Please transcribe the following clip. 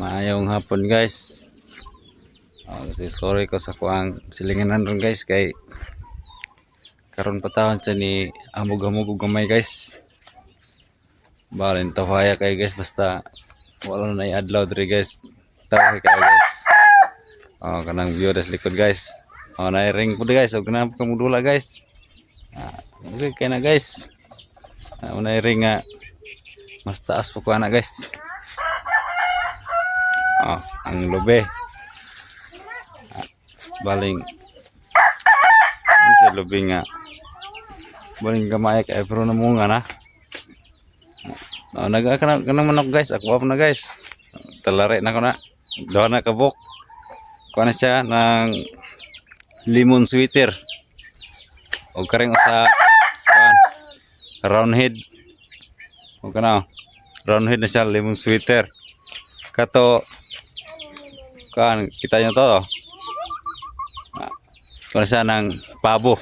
Maayong hapon guys. Kasi sorry ko sa kuang silinganan ron guys kay karon patahon siya ni amog-amog ug gamay guys. Balin tawaya kay guys basta wala na adlaw diri guys. Tawa kay guys. Kanang view des likod guys. Na ring pud guys ug kana kamudula guys. Okay kay na guys. Na ring nga mas taas po ko ana guys. Ang lobe. Baling sa lobe nga. Baling gamay kay pero namunga na. Kanang manok guys, ako na guys. Talare na ko na. Daw na kabok. Kuha na siya ng lemon sweater. O karing sa round head. O kana round head na siya lemon sweater. Kato kan kita nyo to. Kuha na siya ng pabo.